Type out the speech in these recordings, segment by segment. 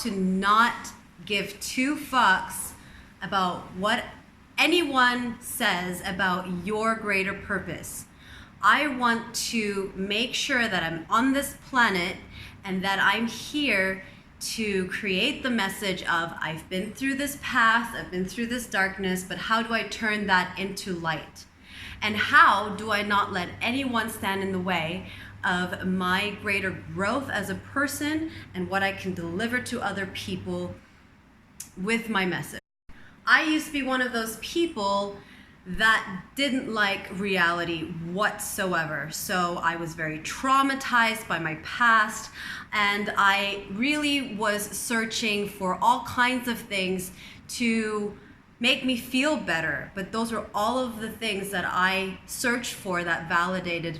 to not give two fucks about what anyone says about your greater purpose. I want to make sure that I'm on this planet and that I'm here to create the message of I've been through this path, I've been through this darkness, but how do I turn that into light? And how do I not let anyone stand in the way of my greater growth as a person and what I can deliver to other people with my message? I used to be one of those people that didn't like reality whatsoever. So I was very traumatized by my past, and I really was searching for all kinds of things to make me feel better. But those were all of the things that I searched for that validated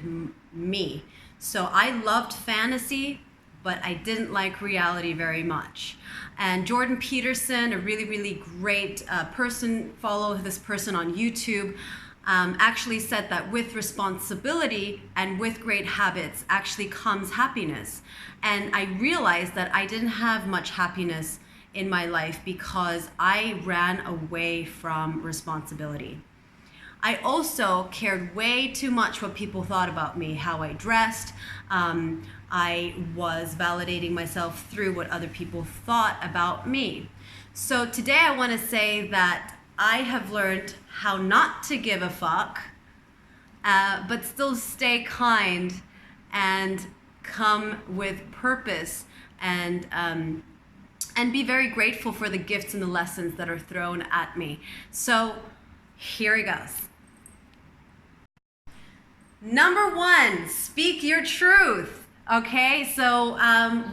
me. So I loved fantasy, but I didn't like reality very much. And Jordan Peterson, a really, really great person, follow this person on YouTube, actually said that with responsibility and with great habits actually comes happiness. And I realized that I didn't have much happiness in my life because I ran away from responsibility. I also cared way too much what people thought about me, how I dressed. I was validating myself through what other people thought about me. So today I want to say that I have learned how not to give a fuck, but still stay kind and come with purpose and be very grateful for the gifts and the lessons that are thrown at me. So here it goes. Number one, speak your truth. Okay, so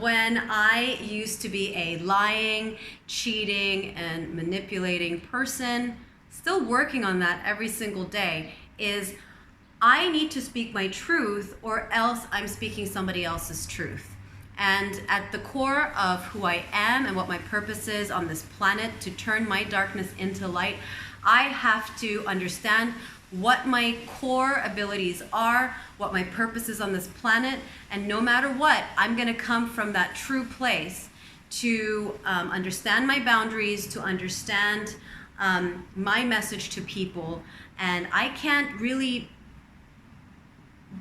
when I used to be a lying, cheating, and manipulating person, still working on that every single day, is I need to speak my truth or else I'm speaking somebody else's truth. And at the core of who I am and what my purpose is on this planet to turn my darkness into light, I have to understand what my core abilities are, what my purpose is on this planet, and no matter what, I'm going to come from that true place to understand my boundaries, to understand my message to people. And I can't really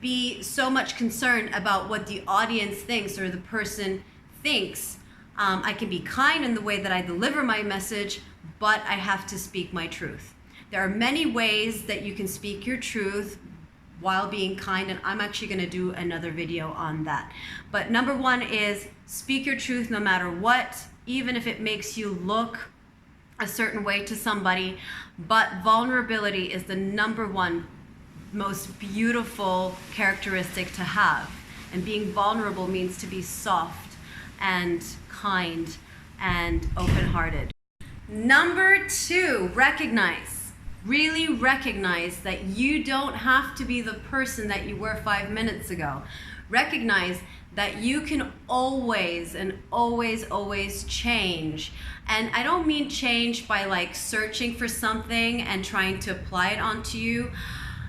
be so much concerned about what the audience thinks or the person thinks. I can be kind in the way that I deliver my message, but I have to speak my truth. There are many ways that you can speak your truth while being kind, and I'm actually going to do another video on that. But number one is speak your truth no matter what, even if it makes you look a certain way to somebody. But vulnerability is the number one most beautiful characteristic to have. And being vulnerable means to be soft and kind and open-hearted. Number two, really recognize that you don't have to be the person that you were 5 minutes ago. Recognize that you can always and always change. And I don't mean change by like searching for something and trying to apply it onto you.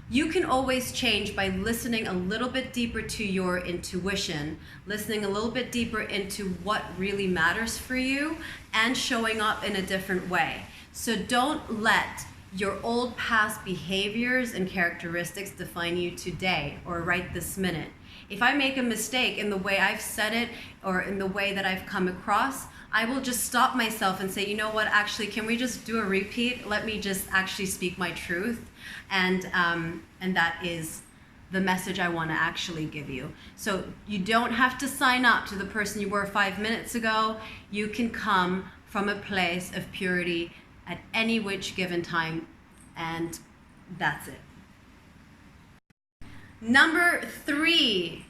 You can always change by listening a little bit deeper to your intuition, listening a little bit deeper into what really matters for you, and showing up in a different way. So don't let your old past behaviors and characteristics define you today or right this minute. If I make a mistake in the way I've said it or in the way that I've come across, I will just stop myself and say, you know what, actually, can we just do a repeat? Let me just actually speak my truth. And that is the message I want to actually give you. So you don't have to sign up to the person you were 5 minutes ago. You can come from a place of purity at any which given time, and that's it. Number three,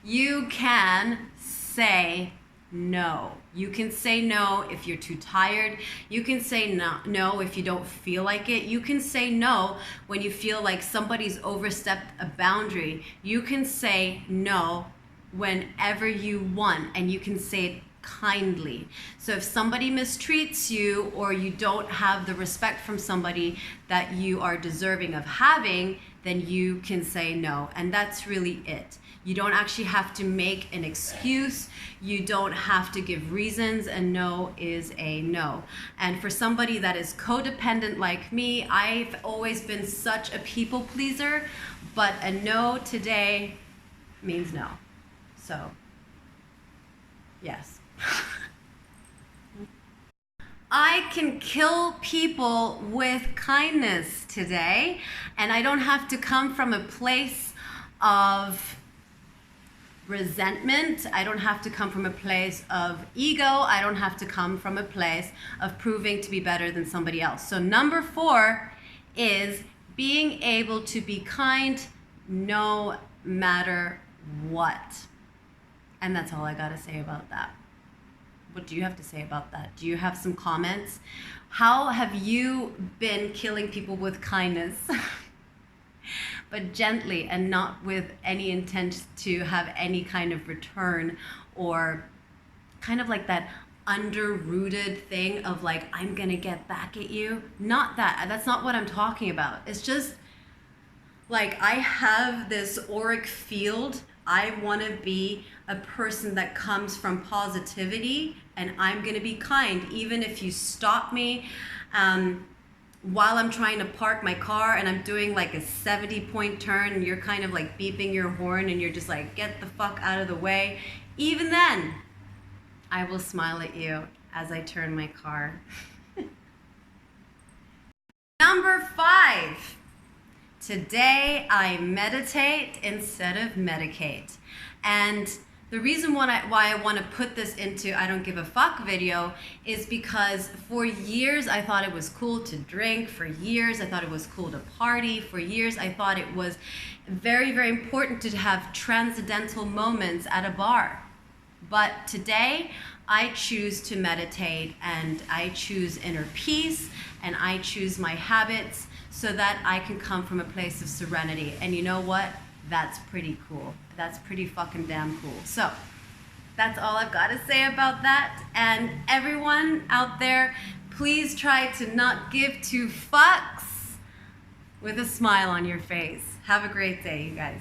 you can say no. You can say no if you're too tired. You can say no if you don't feel like it. You can say no when you feel like somebody's overstepped a boundary. You can say no whenever you want, and you can say it kindly. So if somebody mistreats you or you don't have the respect from somebody that you are deserving of having, then you can say no. And that's really it. You don't actually have to make an excuse. You don't have to give reasons. A no is a no. And for somebody that is codependent like me, I've always been such a people pleaser, but a no today means no. So, yes. I can kill people with kindness today, and I don't have to come from a place of resentment. I don't have to come from a place of ego. I don't have to come from a place of proving to be better than somebody else. So number 4 is being able to be kind no matter what. And that's all I gotta say about that. What do you have to say about that? Do you have some comments? How have you been killing people with kindness? But gently, and not with any intent to have any kind of return, or kind of like that under-rooted thing of like, I'm gonna get back at you. Not that. That's not what I'm talking about. It's just like, I have this auric field. I want to be a person that comes from positivity, and I'm going to be kind. Even if you stop me while I'm trying to park my car and I'm doing like a 70-point turn, and you're kind of like beeping your horn and you're just like, get the fuck out of the way. Even then, I will smile at you as I turn my car. Number 5. Today I meditate instead of medicate. And the reason why I want to put this into I don't give a fuck video is because for years I thought it was cool to drink. For years I thought it was cool to party. For years I thought it was very, very important to have transcendental moments at a bar. But today I choose to meditate, and I choose inner peace, and I choose my habits, so that I can come from a place of serenity. And you know what? That's pretty cool. That's pretty fucking damn cool. So that's all I've got to say about that. And everyone out there, please try to not give 2 fucks with a smile on your face. Have a great day, you guys.